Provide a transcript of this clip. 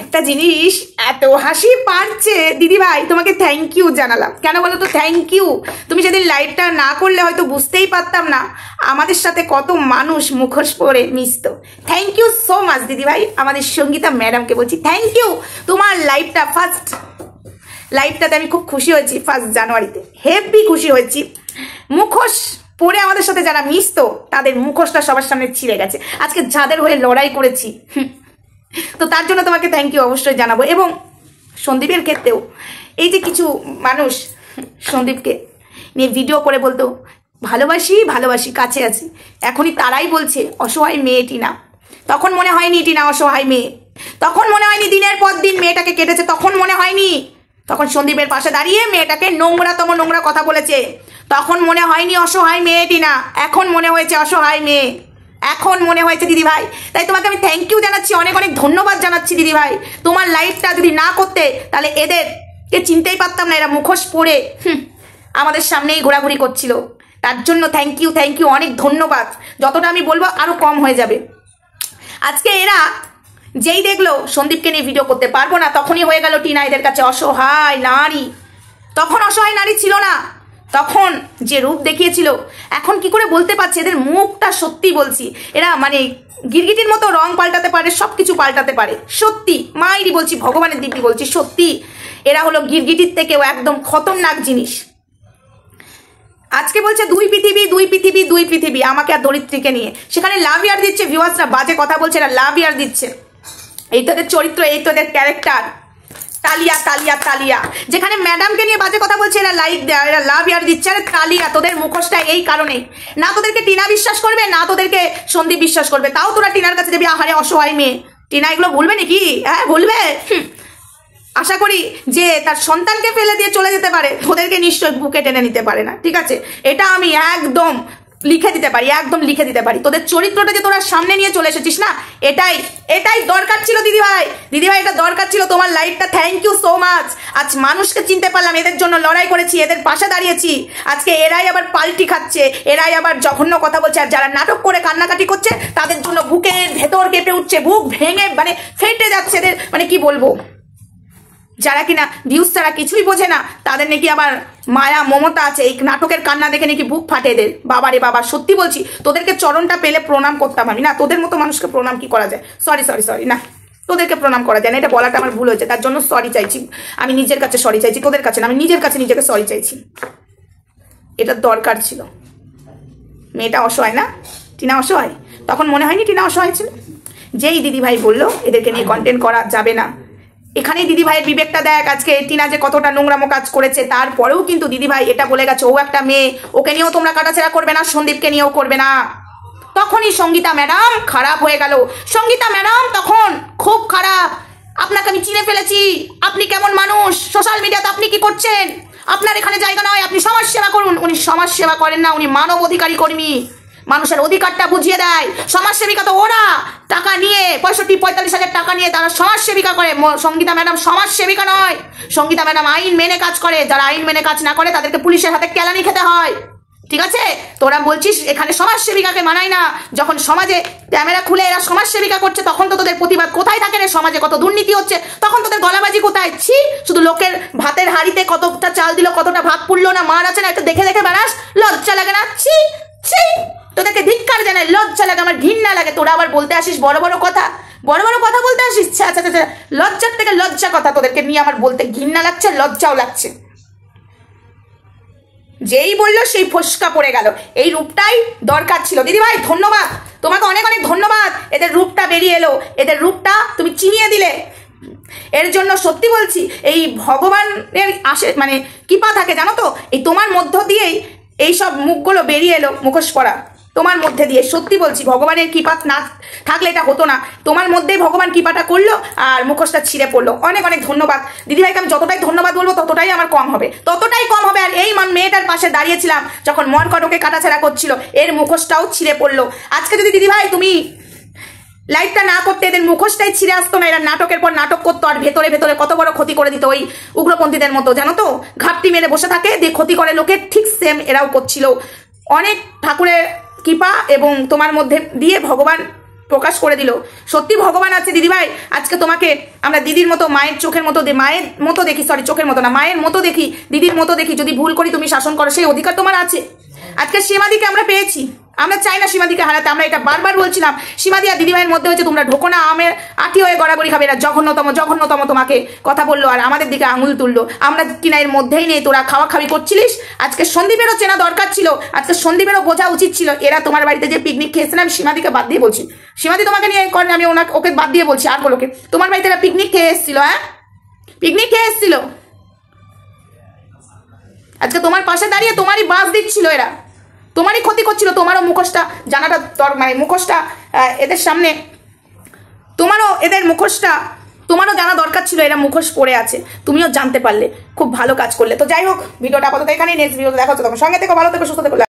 একটা জিনিস এত হাসি পাচ্ছে দিদি ভাই, তোমাকে থ্যাংক ইউ জানালাম। কেন বলো তো থ্যাংক ইউ? তুমি যেদিন লাইভটা না করলে হয়তো বুঝতেই পারতাম না আমাদের সাথে কত মানুষ মুখোশ পরে মিশত। থ্যাংক ইউ সো মাচ দিদি ভাই। আমাদের সঙ্গীতা ম্যাডামকে বলছি থ্যাংক ইউ। তোমার লাইভটা ফার্স্ট লাইভটাতে আমি খুব খুশি হয়েছি। 1 জানুয়ারিতে হেভি খুশি হয়েছি। মুখোশ পরে আমাদের সাথে যারা মিশতো তাদের মুখোশটা সবার সামনে ছিঁড়ে গেছে। আজকে যাদের হয়ে লড়াই করেছি, তো তার জন্য তোমাকে থ্যাংক ইউ অবশ্যই জানাবো। এবং সন্দীপের ক্ষেত্রেও এই যে কিছু মানুষ সন্দীপকে নিয়ে ভিডিও করে বলতো ভালোবাসি ভালোবাসি কাছে আছি, এখনই তারাই বলছে অসহায় মেয়ে টিনা। তখন মনে হয়নি টিনা অসহায় মেয়ে, তখন মনে হয়নি দিনের পর দিন মেয়েটাকে কেটেছে, তখন মনে হয়নি, তখন সন্দীপের পাশে দাঁড়িয়ে মেয়েটাকে নোংরাতম নোংরা কথা বলেছে, তখন মনে হয়নি অসহায় মেয়ে টিনা, এখন মনে হয়েছে অসহায় মেয়ে, এখন মনে হয়েছে দিদি ভাই। তাই তোমাকে আমি থ্যাংক ইউ জানাচ্ছি, অনেক অনেক ধন্যবাদ জানাচ্ছি দিদি ভাই। তোমার লাইফটা যদি না করতে তাহলে এদেরকে চিনতেই পারতাম না, এরা মুখোশ পরে আমাদের সামনেই ঘোরাঘুরি করছিল। তার জন্য থ্যাংক ইউ অনেক ধন্যবাদ। যতটা আমি বলবো আরো কম হয়ে যাবে। আজকে এরা যেই দেখলো সন্দীপকে নিয়ে ভিডিও করতে পারবো না, তখনই হয়ে গেল টিনা এদের কাছে অসহায় নারী। তখন অসহায় নারী ছিল না, তখন যে রূপ দেখিয়েছিল এখন কি করে বলতে পারছে? এদের মুখটা সত্যি বলছি, এরা মানে গিরগিটির মতো রং পাল্টাতে পারে, সবকিছু পাল্টাতে পারে। সত্যি মায়েরই বলছি, ভগবানের দিব্যি বলছি, সত্যি এরা হলো গিরগিটির থেকেও একদম খতরনাক জিনিস। আজকে বলছে দুই পৃথিবী দুই পৃথিবী দুই পৃথিবী, আমাকে আর দরিদ্রীকে নিয়ে। সেখানে লাভ ইয়ার দিচ্ছে, ভিউয়ার্সরা বাজে কথা বলছে, এরা লাভ ইয়ার দিচ্ছে। এই তোদের চরিত্র, এই তোদের ক্যারেক্টার, তালিয়া তালিয়া তালিয়া। যেখানে ম্যাডামকে নিয়ে বাজে কথা বলছে এরা লাইক দেয়, এরা লাভ ইয়ার দিচ্ছে। আরে তালিয়া, তোদের মুখোশটা এই কারণেই না তোদেরকে টিনা বিশ্বাস করবে, না তোদেরকে সন্দীপ বিশ্বাস করবে, তাও তোরা টিনার কাছে যাবি আহারে অসহায় মেয়ে। টিনা এগুলো ভুলবে নাকি? হ্যাঁ ভুলবে? আশা করি যে তার সন্তানকে ফেলে দিয়ে চলে যেতে পারে, তোদেরকে নিশ্চয়ই বুকে টেনে নিতে পারে না। ঠিক আছে, এটা আমি একদম লিখে দিতে পারি, একদম লিখে দিতে পারি। তোদের চরিত্রটা যে তোরা সামনে নিয়ে চলে এসেছিস না, এটাই দরকার ছিল দিদি ভাই। দিদি ভাই এটা দরকার ছিল তোমার লাইফটা। Thank you so much. আজ মানুষকে চিনতে পারলাম, এদের জন্য লড়াই করেছি, এদের পাশে দাঁড়িয়েছি। আজকে এরাই আবার পাল্টি খাচ্ছে, এরাই আবার জঘন্য কথা বলছে। আর যারা নাটক করে কান্নাকাটি করছে তাদের জন্য বুকের ভেতর কেঁপে উঠছে, বুক ভেঙে মানে ফেটে যাচ্ছে এদের, মানে কি বলবো। যারা কিনা ভিউজ ছাড়া কিছুই বোঝে না, তাদের নাকি আবার মায়া মমতা আছে। এই নাটকের কান্না দেখে নাকি বুক ফাটে এদের। বাবারে বাবা, সত্যি বলছি, তোদেরকে চরণটা পেলে প্রণাম করতাম আমি। না, তোদের মতো মানুষকে প্রণাম কি করা যায়? সরি না, তোদেরকে প্রণাম করা যায় না, এটা বলাটা আমার ভুল হয়েছে। তার জন্য সরি চাইছি, আমি নিজের কাছে সরি চাইছি, তোদের কাছে না, আমি নিজের কাছে নিজেকে সরি চাইছি। এটা দরকার ছিল। মেয়েটা অসহায় না, টিনা অসহায়, তখন মনে হয়নি টিনা অসহায় ছিল? যেই দিদি ভাই বললো এদেরকে নিয়ে কন্টেন্ট করা যাবে না, এখানেই দিদি ভাইয়ের বিবেকটা দেখ। আজকে টিনা যে কতটা নোংরামো কাজ করেছে, তারপরেও কিন্তু দিদি ভাই এটা বলে গেছে ও একটা মেয়ে, ওকে নিয়েও তোমরা কাটাছেড়া করবে না, সন্দীপকে নিয়েও করবে না। তখনই সঙ্গীতা ম্যাডাম খারাপ হয়ে গেল। সঙ্গীতা ম্যাডাম তখন খুব খারাপ। আপনাকে আমি চিনে ফেলেছি, আপনি কেমন মানুষ, সোশ্যাল মিডিয়াতে আপনি কি করছেন, আপনার এখানে জায়গা নয়, আপনি সমাজ সেবা করুন। উনি সমাজ সেবা করেন না, উনি মানব অধিকারী কর্মী, মানুষের অধিকারটা বুঝিয়ে দেয়। সমাজসেবিকা তো ওরা, টাকা নিয়ে 45 হাজার টাকা নিয়ে তারা সমাজসেবিকা করে। সঙ্গীতা ম্যাডাম সমাজসেবিকা নয়, সঙ্গীতা ম্যাডাম আইন মেনে কাজ করে। যারা আইন মেনে কাজ না করে তাদেরকে পুলিশের হাতে কেলানি খেতে হয়। ঠিক আছে, তোরা বলছিস এখানে সমাজসেবিকাকে মানায় না। যখন সমাজে ক্যামেরা খুলে এরা সমাজসেবিকা করছে, তখন তো তোদের প্রতিবাদ কোথায় থাকে রে? সমাজে কত দুর্নীতি হচ্ছে, তখন তোদের গলাবাজি কোথায়? ছি, শুধু লোকের ভাতের হাড়িতে কতটা চাল দিল, কতটা ভাত পুড়লো না, মার আছে না, একটু দেখে দেখে বেড়াস, লজ্জা লাগে না? ছি ছি, তোদেরকে ধিক্কার জানাই, লজ্জা লাগে, আমার ঘৃণা লাগে। তোরা আবার বলতে আসিস বড় বড় কথা বলতে আসিস। আচ্ছা, লজ্জার থেকে লজ্জা কথা তোদেরকে নিয়ে আমার বলতে ঘৃণা লাগছে, লজ্জাও লাগছে। যেই বললো সেই ফসকা পড়ে গেল। এই রূপটাই দরকার ছিল দিদি ভাই। ধন্যবাদ তোমাকে, অনেক অনেক ধন্যবাদ। এদের রূপটা বেরিয়ে এলো, এদের রূপটা তুমি চিনিয়ে দিলে, এর জন্য সত্যি বলছি এই ভগবানের মানে কৃপা থাকে জানো তো, এই তোমার মধ্য দিয়েই এই সব মুখগুলো বেরিয়ে এলো, মুখোশ পরা তোমার মধ্যে দিয়ে। সত্যি বলছি, ভগবানের কৃপা না থাকলে এটা হতো না। তোমার মধ্যেই ভগবান কৃপাটা করলো আর মুখোশটা ছিঁড়ে পড়লো। অনেক অনেক ধন্যবাদ দিদিভাইকে। আমি যতটাই ধন্যবাদ বলবো ততটাই আমার কম হবে, ততটাই কম হবে। আর এই মেয়েটার পাশে দাঁড়িয়েছিলাম যখন মরকটকে কাটাছেড়া করছিল, এর মুখোশটাও ছিঁড়ে পড়লো। আজকে যদি দিদিভাই তুমি লাইভটা না করতে, এদের মুখোশটাই ছিঁড়ে আসতো না, এরা নাটকের পর নাটক করতো আর ভেতরে ভেতরে কত বড় ক্ষতি করে দিত। ওই উগ্রপন্থীদের মতো জানো তো, ঘাপটি মেরে বসে থাকে, দিয়ে ক্ষতি করে লোকের। ঠিক সেম এরাও করছিল। অনেক ঠাকুরের কৃপা এবং তোমার মধ্যে দিয়ে ভগবান প্রকাশ করে দিল। সত্যি ভগবান আছে দিদিভাই, আজকে তোমাকে আমরা দিদির মতো, মায়ের চোখের মতো, মায়ের মতো দেখি, সরি চোখের মতো না, মায়ের মতো দেখি, দিদির মতো দেখি। যদি ভুল করি তুমি শাসন করো, সেই অধিকার তোমার আছে। আজকে সীমাদিকে আমরা পেয়েছি, আমরা চাই না সীমাদিকে হারাতে। আমরা এটা বারবার বলছিলাম, সীমাদি আর দিদিভাইয়ের মধ্যে হচ্ছে তোমরা ঢোকো না, আমের আটি হয়ে গড়াগড়ি খাবে। এরা জঘন্যতম তোমাকে কথা বললো আর আমাদের দিকে আঙুল তুললো। আমরা কিনা এর মধ্যেই নেই, তোরা খাওয়া খাওয়ি করছিলিস। আজকে সন্দীপেরও চেনা দরকার ছিল, আজকে সন্দীপেরও বোঝা উচিত ছিল। এরা তোমার বাড়িতে যে পিকনিক খেয়েছে, আমি সীমাদিকে বাদ দিয়ে বলছি, সীমাদি তোমাকে নিয়ে করেন, আমি ওকে বাদ দিয়ে বলছি, আর গুলোকে তোমার বাড়িতে এরা পিকনিক খেয়ে এসেছিল। হ্যাঁ, পিকনিক খেয়ে এসেছিল, আজকে তোমার পাশে দাঁড়িয়ে তোমারই বাস দিচ্ছিল। এরা তোমারই ক্ষতি করছিল। তোমারও মুখোশটা জানাটা মানে মুখোশটা এদের সামনে, তোমারও এদের মুখোশটা তোমারও জানা দরকার ছিল। এরা মুখোশ পড়ে আছে, তুমিও জানতে পারলে, খুব ভালো কাজ করলে। তো যাই হোক, ভিডিওটা আপাতত এখানেই, নেক্সট ভিডিওতে দেখা হচ্ছে। তোমার সঙ্গে থেকো, ভালো থেকো, সুস্থ থেকো।